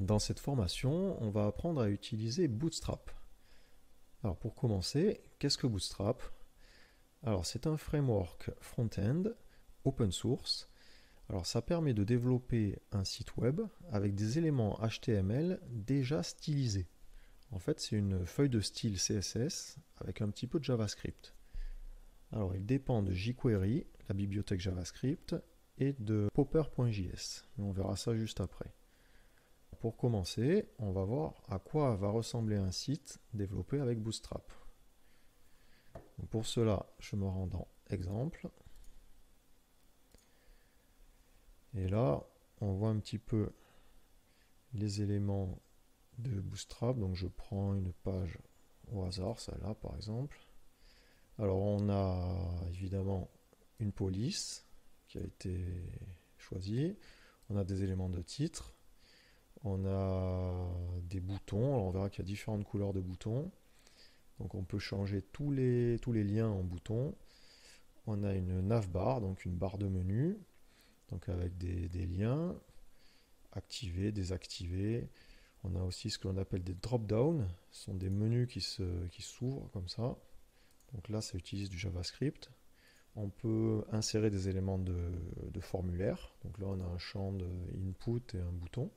Dans cette formation, on va apprendre à utiliser Bootstrap. Alors pour commencer, qu'est-ce que Bootstrap? Alors c'est un framework front-end, open source. Alors ça permet de développer un site web avec des éléments HTML déjà stylisés. En fait, c'est une feuille de style CSS avec un petit peu de JavaScript. Alors il dépend de jQuery, la bibliothèque JavaScript, et de popper.js. On verra ça juste après. Pour commencer, on va voir à quoi va ressembler un site développé avec Bootstrap. Donc pour cela, je me rends dans Exemple. Et là, on voit un petit peu les éléments de Bootstrap. Donc je prends une page au hasard, celle-là par exemple. Alors on a évidemment une police qui a été choisie. On a des éléments de titre. On a des boutons. Alors on verra qu'il y a différentes couleurs de boutons. Donc on peut changer tous les liens en boutons. On a une navbar, donc une barre de menu, donc avec des liens activés, désactivés. On a aussi ce que l'on appelle des drop-down. Ce sont des menus qui s'ouvrent comme ça. Donc là, ça utilise du JavaScript. On peut insérer des éléments de formulaire. Donc là, on a un champ de input et un bouton.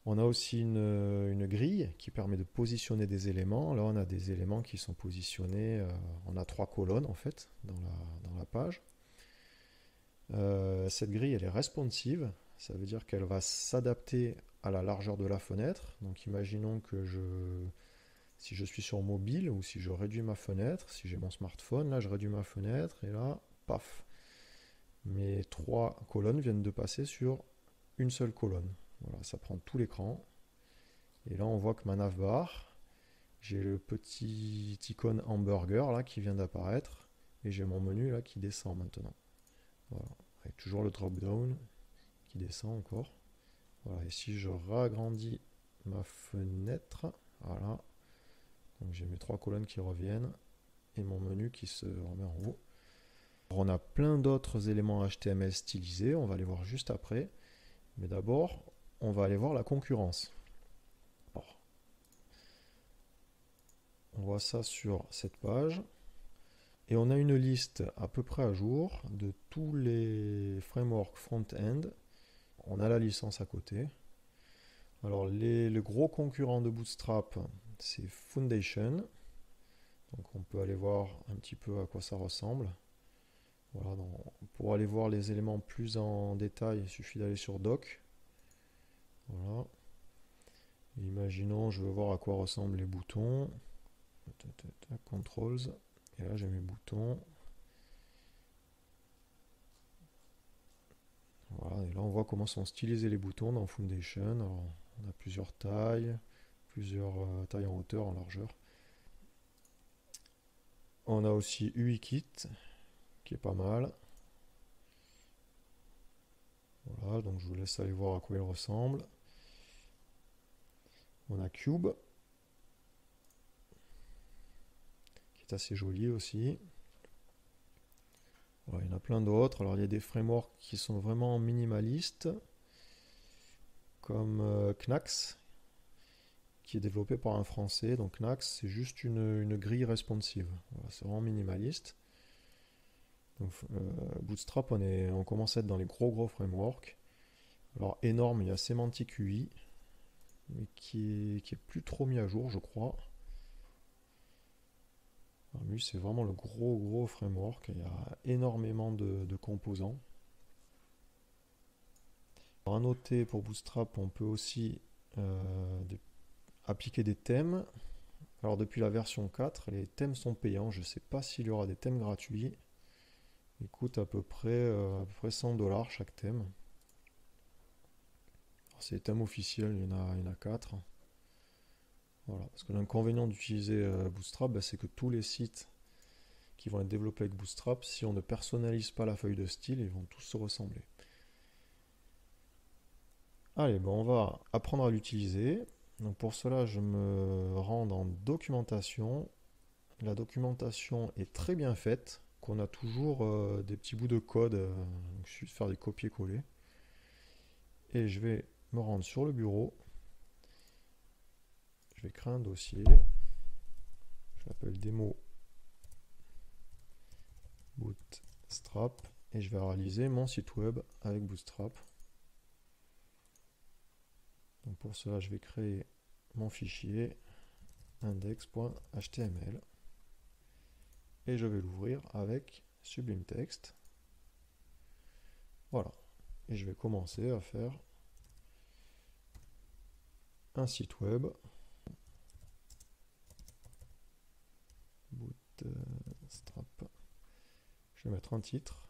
On a aussi une grille qui permet de positionner des éléments. Là, on a des éléments qui sont positionnés. On a 3 colonnes en fait dans la page. Cette grille, elle est responsive. Ça veut dire qu'elle va s'adapter à la largeur de la fenêtre. Donc, imaginons que si je suis sur mobile ou si je réduis ma fenêtre, si j'ai mon smartphone, là, je réduis ma fenêtre et là, paf, mes 3 colonnes viennent de passer sur une seule colonne. Voilà, ça prend tout l'écran. Et là, on voit que ma navbar, j'ai le petit icône hamburger là qui vient d'apparaître. Et j'ai mon menu là qui descend maintenant. Voilà, avec toujours le drop-down qui descend encore. Voilà, et si je ragrandis ma fenêtre, voilà. Donc j'ai mes 3 colonnes qui reviennent et mon menu qui se remet en haut. Alors, on a plein d'autres éléments HTML stylisés, on va les voir juste après. Mais d'abord, on va aller voir la concurrence. Alors, on voit ça sur cette page. Et on a une liste à peu près à jour de tous les frameworks front-end. On a la licence à côté. Alors le gros concurrent de Bootstrap, c'est Foundation. Donc on peut aller voir un petit peu à quoi ça ressemble. Voilà, donc pour aller voir les éléments plus en détail, il suffit d'aller sur Doc. Voilà. Imaginons, je veux voir à quoi ressemblent les boutons. Controls. Et là, j'ai mes boutons. Voilà, et là, on voit comment sont stylisés les boutons dans Foundation. Alors, on a plusieurs tailles tailles en hauteur, en largeur. On a aussi UIKit, qui est pas mal. Voilà, donc je vous laisse aller voir à quoi il ressemble. On a Cube, qui est assez joli aussi. Voilà, il y en a plein d'autres. Alors il y a des frameworks qui sont vraiment minimalistes, comme Knax, qui est développé par un Français. Donc Knax, c'est juste une grille responsive. Voilà, c'est vraiment minimaliste. Donc, Bootstrap, on commence à être dans les gros frameworks. Alors énorme, il y a Semantic UI, mais qui est plus trop mis à jour, je crois. Alors, lui, c'est vraiment le gros framework. Il y a énormément de composants. Alors, à noter pour Bootstrap, on peut aussi appliquer des thèmes. Alors depuis la version 4, les thèmes sont payants. Je ne sais pas s'il y aura des thèmes gratuits. Ils coûtent à peu près 100$ chaque thème. C'est les thèmes officiels, il y en a 4. Voilà. Parce que l'inconvénient d'utiliser Bootstrap, c'est que tous les sites qui vont être développés avec Bootstrap, si on ne personnalise pas la feuille de style, ils vont tous se ressembler. Allez, on va apprendre à l'utiliser. Donc pour cela, je me rends dans documentation. La documentation est très bien faite, qu'on a toujours des petits bouts de code, donc il suffit de faire des copier-coller. Et je vais me rendre sur le bureau. Je vais créer un dossier. Je l'appelle démo Bootstrap et je vais réaliser mon site web avec Bootstrap. Donc pour cela, je vais créer mon fichier index.html et je vais l'ouvrir avec Sublime Text. Voilà. Et je vais commencer à faire un site web. Bootstrap. Je vais mettre un titre.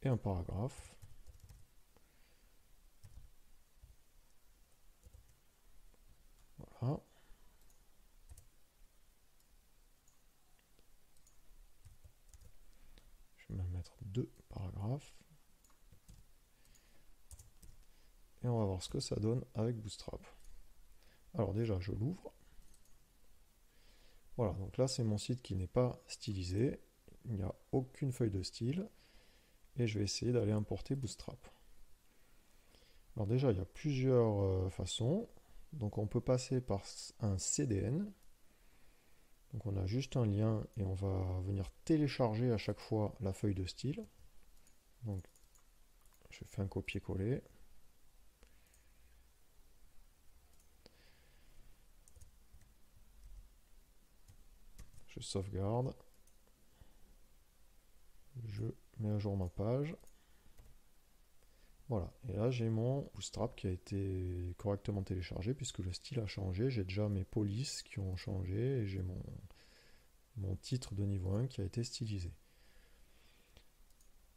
Et un paragraphe. Voilà. Je vais même mettre 2 paragraphes. Et on va voir ce que ça donne avec Bootstrap. Alors déjà, je l'ouvre. Voilà, donc là, c'est mon site qui n'est pas stylisé. Il n'y a aucune feuille de style. Et je vais essayer d'aller importer Bootstrap. Alors déjà, il y a plusieurs façons. Donc on peut passer par un CDN. Donc on a juste un lien et on va venir télécharger à chaque fois la feuille de style. Donc je fais un copier-coller. Je sauvegarde. Je mets à jour ma page. Voilà, et là j'ai mon Bootstrap qui a été correctement téléchargé puisque le style a changé. J'ai déjà mes polices qui ont changé et j'ai mon titre de niveau 1 qui a été stylisé.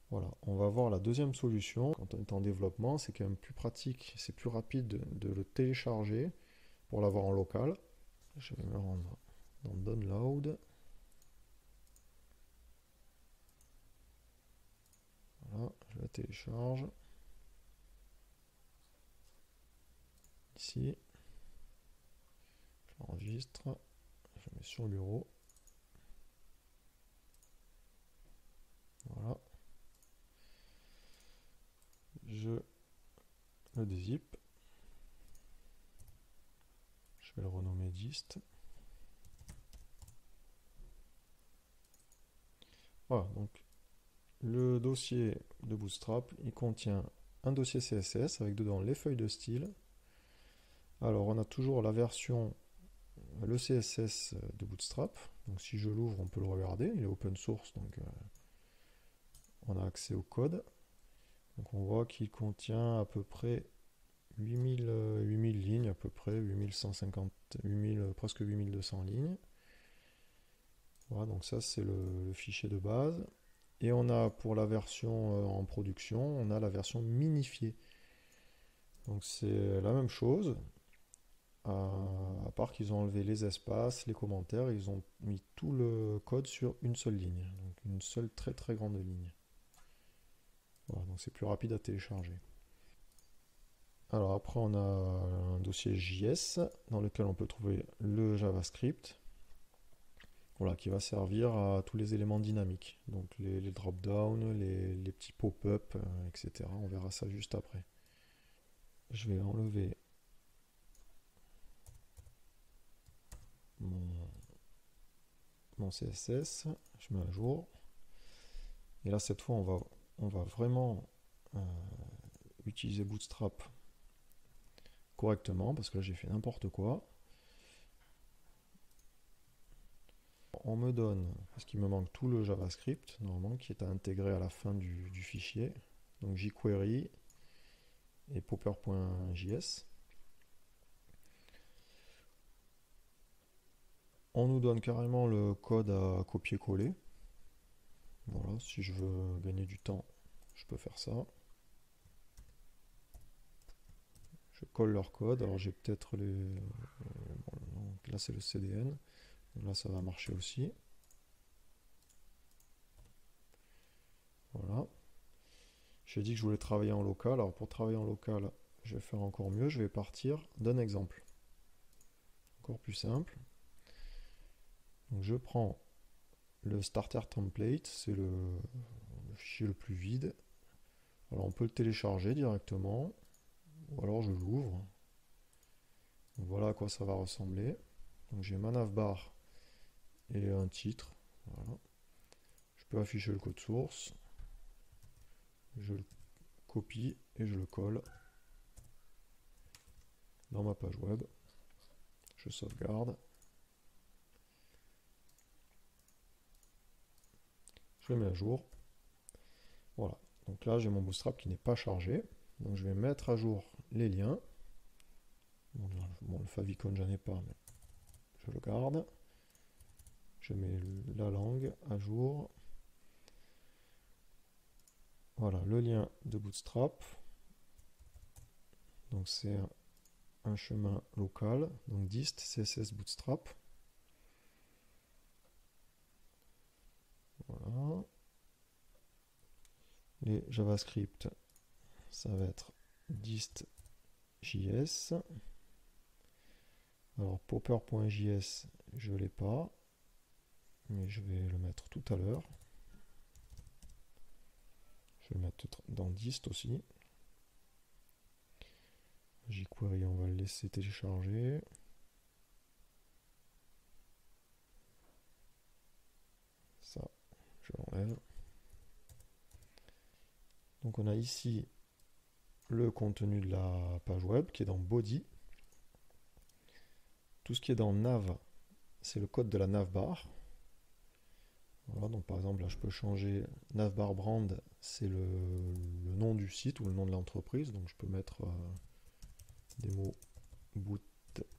Voilà, on va voir la deuxième solution. Quand on est en développement, c'est quand même plus pratique, c'est plus rapide de le télécharger pour l'avoir en local. Je vais me rendre dans Download. Voilà, je la télécharge. Ici, je l'enregistre, je mets sur le bureau. Voilà. Je le dézip. Je vais le renommer dist. Voilà, donc le dossier de Bootstrap, il contient un dossier CSS avec dedans les feuilles de style. Alors on a toujours la version, le CSS de Bootstrap. Donc si je l'ouvre, on peut le regarder. Il est open source, donc on a accès au code. Donc on voit qu'il contient à peu près 8000 lignes, à peu près 8150, presque 8200 lignes. Voilà, donc ça c'est le fichier de base. Et on a pour la version en production, on a la version minifiée. Donc c'est la même chose, à part qu'ils ont enlevé les espaces, les commentaires, ils ont mis tout le code sur une seule ligne. Donc une seule très très grande ligne. Voilà, donc c'est plus rapide à télécharger. Alors après on a un dossier JS dans lequel on peut trouver le JavaScript. Voilà, qui va servir à tous les éléments dynamiques. Donc les drop-down, les petits pop-up, etc. On verra ça juste après. Je vais enlever mon CSS. Je mets à jour. Et là, cette fois, on va vraiment utiliser Bootstrap correctement, parce que là, j'ai fait n'importe quoi. On me donne, parce qu'il me manque tout le JavaScript, normalement, qui est à intégrer à la fin du fichier. Donc jQuery et popper.js. On nous donne carrément le code à copier-coller. Voilà, si je veux gagner du temps, je peux faire ça. Je colle leur code. Alors j'ai peut-être les... bon, donc là c'est le CDN. Donc là ça va marcher aussi. Voilà. J'ai dit que je voulais travailler en local. Alors pour travailler en local, je vais faire encore mieux. Je vais partir d'un exemple. Encore plus simple. Donc je prends le starter template, c'est le fichier le plus vide. Alors on peut le télécharger directement, ou alors je l'ouvre. Donc voilà à quoi ça va ressembler. Donc j'ai ma navbar et un titre. Voilà. Je peux afficher le code source. Je le copie et je le colle dans ma page web. Je sauvegarde. Je le mets à jour. Voilà. Donc là, j'ai mon Bootstrap qui n'est pas chargé. Donc je vais mettre à jour les liens. Bon, le favicon, j'en ai pas, mais je le garde. Je mets la langue à jour. Voilà, le lien de Bootstrap. Donc c'est un chemin local. Donc dist css bootstrap. Voilà. Les JavaScript, ça va être dist.js. Alors popper.js, je ne l'ai pas, mais je vais le mettre tout à l'heure. Je vais le mettre dans dist aussi. jQuery, on va le laisser télécharger. Ça, je l'enlève. Donc on a ici le contenu de la page web qui est dans body. Tout ce qui est dans nav, c'est le code de la navbar. Voilà, donc par exemple là je peux changer navbar brand, c'est le nom du site ou le nom de l'entreprise, donc je peux mettre démo bootstrap.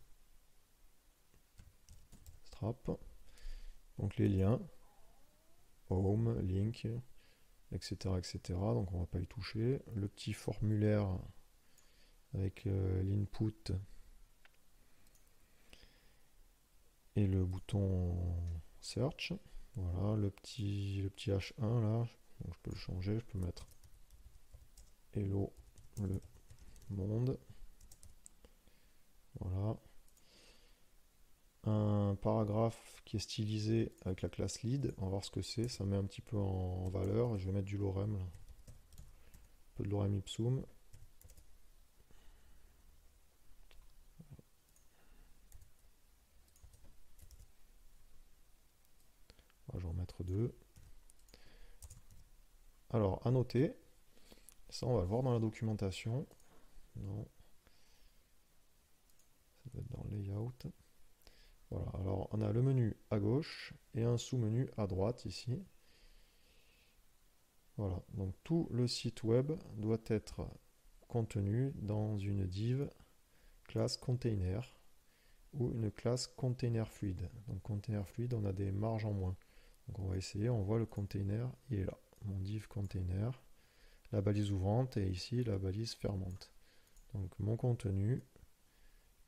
Donc les liens, home, link, etc., etc. Donc on va pas y toucher. Le petit formulaire avec l'input et le bouton search. Voilà, le petit H1 là, donc je peux le changer, je peux mettre hello le monde. Voilà. Un paragraphe qui est stylisé avec la classe lead, on va voir ce que c'est, ça met un petit peu en valeur, je vais mettre du lorem là. Un peu de lorem ipsum. Je vais en mettre deux. Alors, à noter, ça on va le voir dans la documentation. Non. Ça doit être dans Layout. Voilà, alors on a le menu à gauche et un sous-menu à droite ici. Voilà, donc tout le site web doit être contenu dans une div classe container ou une classe container fluid. Donc container fluid, on a des marges en moins. Donc on va essayer, on voit le container, il est là. Mon div container, la balise ouvrante et ici la balise fermante. Donc mon contenu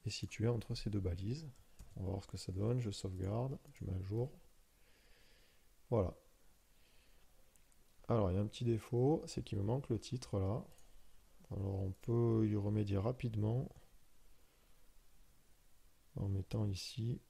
est situé entre ces deux balises. On va voir ce que ça donne, je sauvegarde, je mets à jour. Voilà. Alors il y a un petit défaut, c'est qu'il me manque le titre là. Alors on peut y remédier rapidement en mettant ici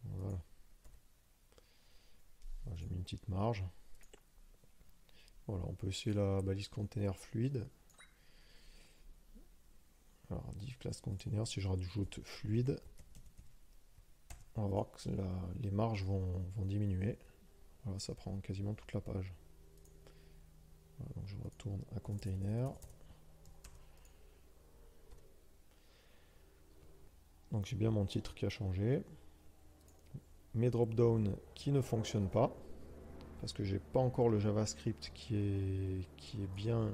voilà. J'ai mis une petite marge. Voilà, on peut essayer la balise container fluide. Alors div class container, si je rajoute fluide, on va voir que les marges vont diminuer. Voilà, ça prend quasiment toute la page. Voilà, donc je retourne à container. Donc j'ai bien mon titre qui a changé. Mes drop-down qui ne fonctionnent pas. Parce que j'ai pas encore le JavaScript qui est bien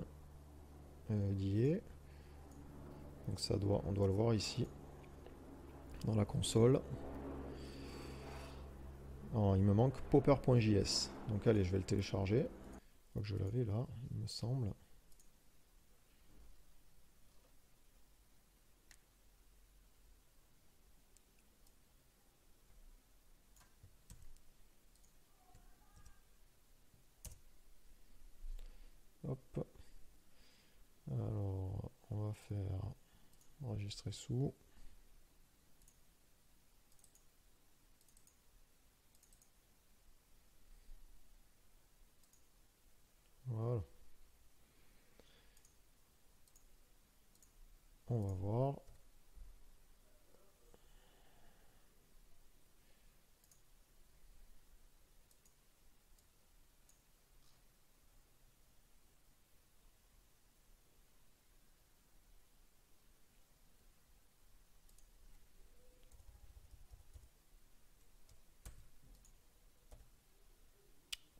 lié. Donc on doit le voir ici, dans la console. Alors, il me manque popper.js. Donc allez, je vais le télécharger. Je crois que je l'avais là, il me semble. Hop. Alors, on va faire enregistrer sous. Voilà. On va voir.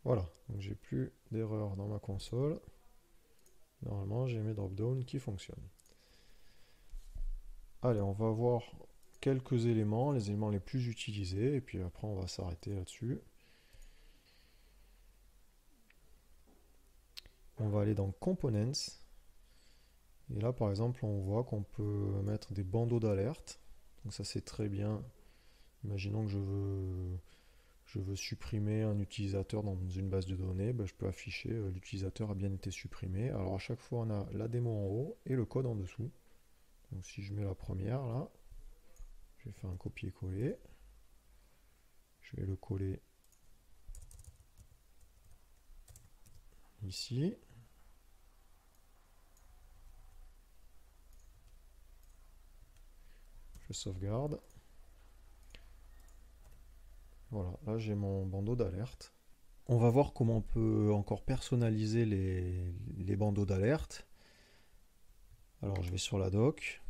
Voilà, donc j'ai plus d'erreur dans ma console. Normalement, j'ai mes drop-down qui fonctionnent. Allez, on va voir quelques éléments, les éléments les plus utilisés, et puis après on va s'arrêter là-dessus. On va aller dans Components. Et là, par exemple, on voit qu'on peut mettre des bandeaux d'alerte. Donc ça, c'est très bien. Imaginons que je veux supprimer un utilisateur dans une base de données. Ben, je peux afficher l'utilisateur a bien été supprimé. Alors à chaque fois, on a la démo en haut et le code en dessous. Donc si je mets la première là, je vais faire un copier-coller. Je vais le coller ici. Je sauvegarde. Voilà, là j'ai mon bandeau d'alerte. On va voir comment on peut encore personnaliser les bandeaux d'alerte. Alors je vais sur la doc.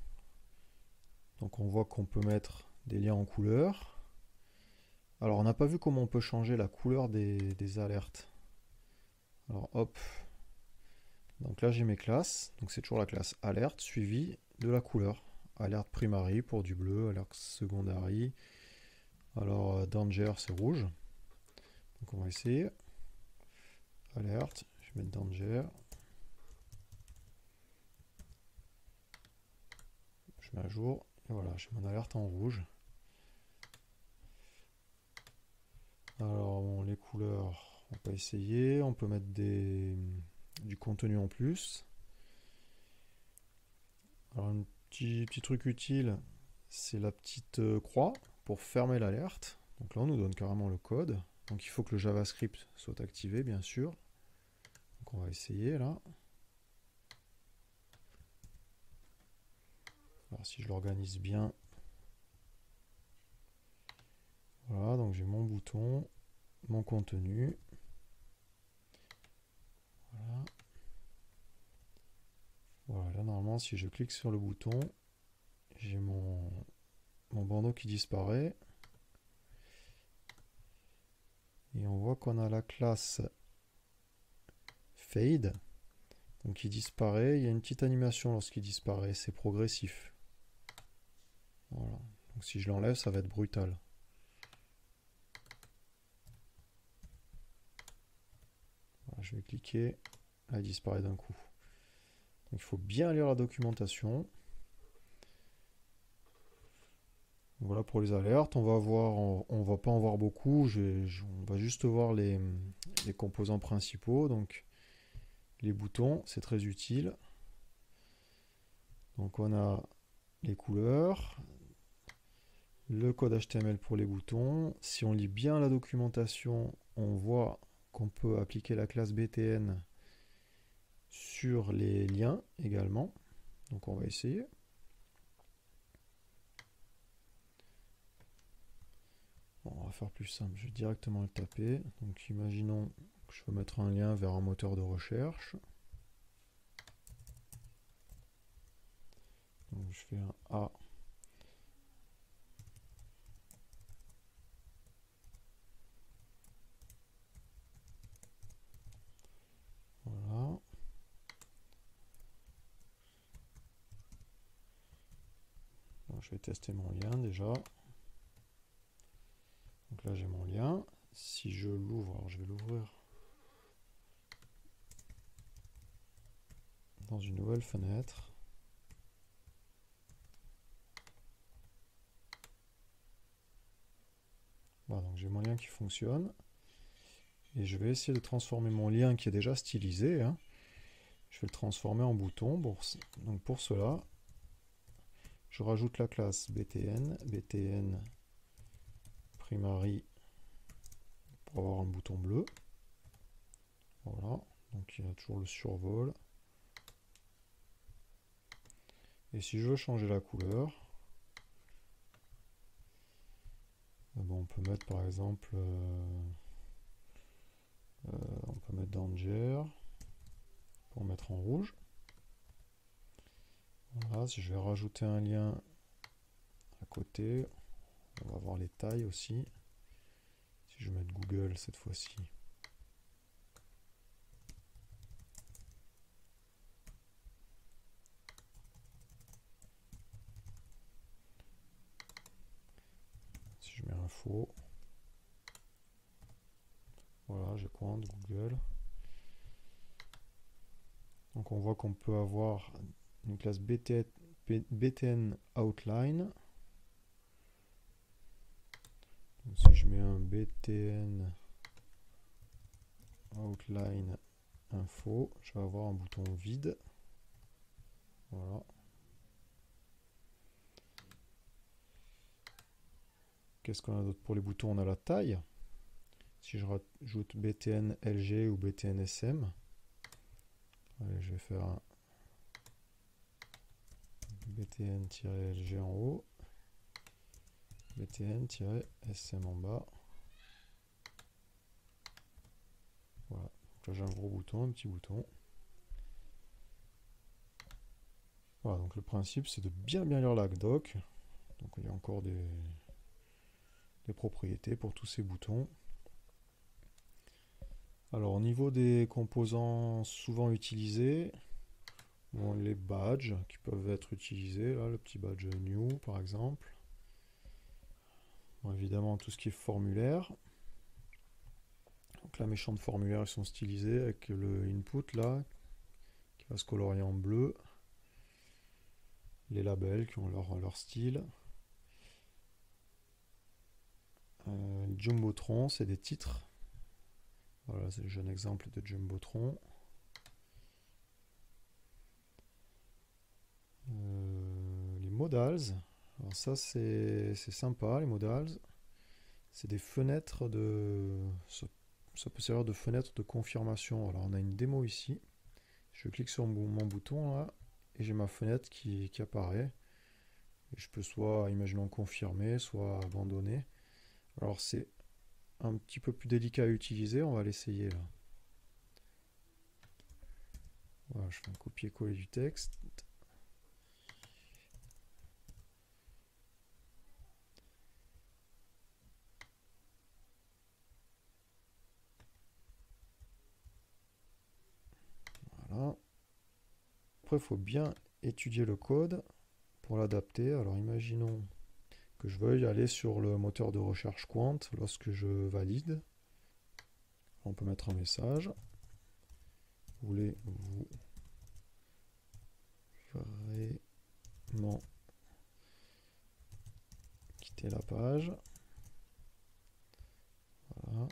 Donc on voit qu'on peut mettre des liens en couleur. Alors on n'a pas vu comment on peut changer la couleur des alertes. Alors hop. Donc là j'ai mes classes. Donc c'est toujours la classe alerte suivie de la couleur. Alerte primary pour du bleu, alerte secondary. Alors danger c'est rouge. Donc on va essayer. Alerte, je vais mettre danger. Je mets à jour. Et voilà, j'ai mon alerte en rouge. Alors bon, les couleurs, on peut essayer. On peut mettre du contenu en plus. Alors un petit truc utile, c'est la petite croix pour fermer l'alerte. Donc là on nous donne carrément le code. Donc il faut que le JavaScript soit activé bien sûr. Donc on va essayer là. Alors si je l'organise bien. Voilà, donc j'ai mon bouton, mon contenu. Voilà. Voilà, là normalement si je clique sur le bouton, j'ai mon bandeau qui disparaît. Et on voit qu'on a la classe fade. Donc il disparaît, il y a une petite animation lorsqu'il disparaît, c'est progressif. Voilà. Donc si je l'enlève, ça va être brutal. Voilà, je vais cliquer, elle disparaît d'un coup. Donc il faut bien lire la documentation. Voilà pour les alertes, on va pas en voir beaucoup, on va juste voir les composants principaux. Donc les boutons, c'est très utile. Donc on a les couleurs, le code HTML pour les boutons. Si on lit bien la documentation, on voit qu'on peut appliquer la classe btn sur les liens également. Donc on va essayer. Bon, on va faire plus simple, je vais directement le taper. Donc imaginons que je veux mettre un lien vers un moteur de recherche. Donc je fais un A. Voilà. Donc je vais tester mon lien déjà. Donc là j'ai mon lien. Si je l'ouvre, alors je vais l'ouvrir dans une nouvelle fenêtre. Voilà, donc j'ai mon lien qui fonctionne. Et je vais essayer de transformer mon lien qui est déjà stylisé. Hein. je vais le transformer en bouton. Donc pour cela, je rajoute la classe btn primary pour avoir un bouton bleu. Voilà, donc il y a toujours le survol. Et si je veux changer la couleur, bon, on peut mettre par exemple, on peut mettre Danger pour mettre en rouge. Voilà, si je vais rajouter un lien à côté, on va voir les tailles aussi. Si je vais mettre Google cette fois-ci. Si je mets info. Voilà, je pointe Google. Donc on voit qu'on peut avoir une classe btn outline. Donc si je mets un btn outline info, je vais avoir un bouton vide. Voilà. Qu'est-ce qu'on a d'autre pour les boutons? On a la taille. Si je rajoute btn lg ou btn sm, allez, je vais faire un btn-lg en haut, btn-sm en bas. Voilà. Donc là j'ai un gros bouton, un petit bouton. Voilà, donc le principe c'est de bien lire la doc. Donc il y a encore des propriétés pour tous ces boutons. Alors au niveau des composants souvent utilisés, bon, les badges qui peuvent être utilisés, là, le petit badge new par exemple. Bon, évidemment tout ce qui est formulaire. Donc là mes champs de formulaire ils sont stylisés avec le input là, qui va se colorier en bleu. Les labels qui ont leur style. Jumbotron, c'est des titres. Voilà, c'est le jeune exemple de Jumbotron. Les modals, alors ça c'est sympa, les modals. C'est des fenêtres de... Ça peut servir de fenêtre de confirmation. Alors on a une démo ici. Je clique sur mon bouton là, et j'ai ma fenêtre qui apparaît. Et je peux soit, imaginons, confirmer, soit abandonner. Alors c'est un petit peu plus délicat à utiliser, on va l'essayer là. Voilà, je fais un copier-coller du texte. Voilà. Après, il faut bien étudier le code pour l'adapter. Alors imaginons que je veuille aller sur le moteur de recherche Quant lorsque je valide. On peut mettre un message. Voulez-vous vraiment quitter la page? Voilà.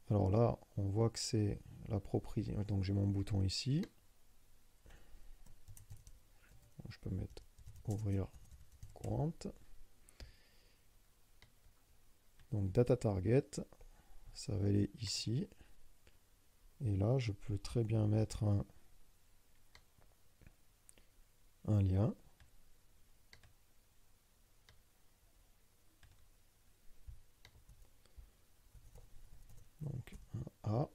Alors là, on voit que c'est la propriété. Donc j'ai mon bouton ici. Je peux mettre ouvrir Quant. Donc data target, ça va aller ici. Et là, je peux très bien mettre un lien. Donc un A.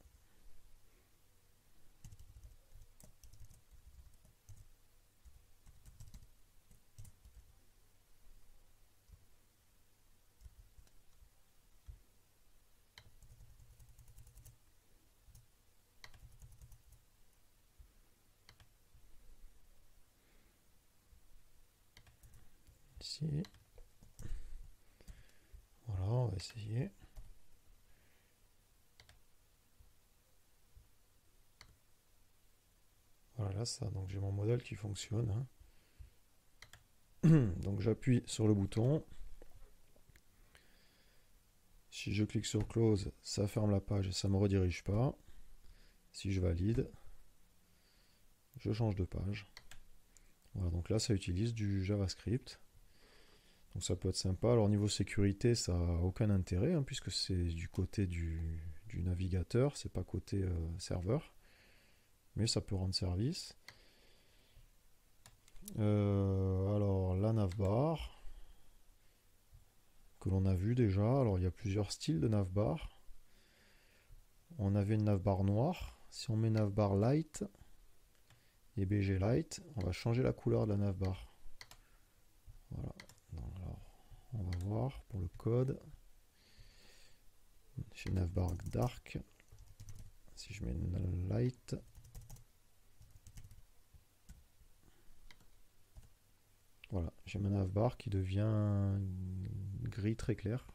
Ici. Voilà, on va essayer. Voilà ça, donc j'ai mon modèle qui fonctionne. Donc j'appuie sur le bouton. Si je clique sur Close, ça ferme la page et ça ne me redirige pas. Si je valide, je change de page. Voilà, donc là, ça utilise du JavaScript. Donc ça peut être sympa. Alors niveau sécurité, ça n'a aucun intérêt, hein, puisque c'est du côté du navigateur, c'est pas côté serveur. Mais ça peut rendre service. Alors la navbar, que l'on a vu déjà. Alors il y a plusieurs styles de navbar. On avait une navbar noire. Si on met navbar light et BG light, on va changer la couleur de la navbar. Voilà. Alors, on va voir pour le code. Chez navbar dark, si je mets light, voilà, j'ai ma navbar qui devient gris très clair.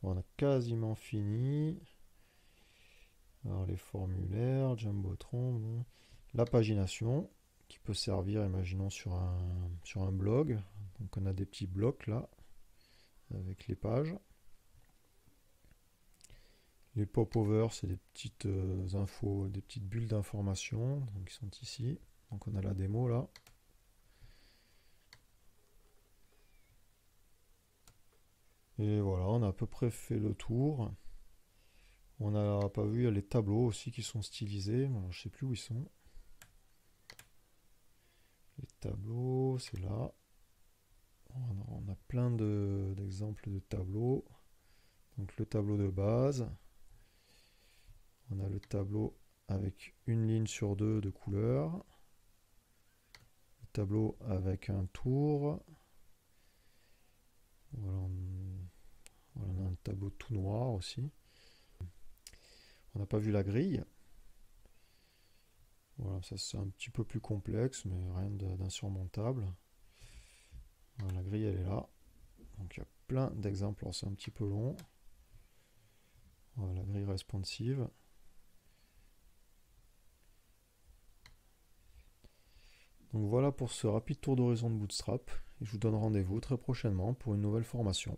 On a quasiment fini. Alors les formulaires, Jumbotron, la pagination qui peut servir, imaginons sur un blog. Donc on a des petits blocs là avec les pages. Les pop-over, c'est des petites infos, des petites bulles d'information qui sont ici. Donc on a la démo là. Et voilà, on a à peu près fait le tour. On n'a pas vu, il y a les tableaux aussi qui sont stylisés. Alors, je ne sais plus où ils sont. Les tableaux, c'est là. On a plein d'exemples de tableaux. Donc le tableau de base. On a le tableau avec une ligne sur deux de couleur. Le tableau avec un tour. Voilà, on a un tableau tout noir aussi. On n'a pas vu la grille. Voilà, ça c'est un petit peu plus complexe, mais rien d'insurmontable. Voilà, la grille elle est là. Donc il y a plein d'exemples, c'est un petit peu long. Voilà, la grille responsive. Donc voilà pour ce rapide tour d'horizon de Bootstrap. Et je vous donne rendez-vous très prochainement pour une nouvelle formation.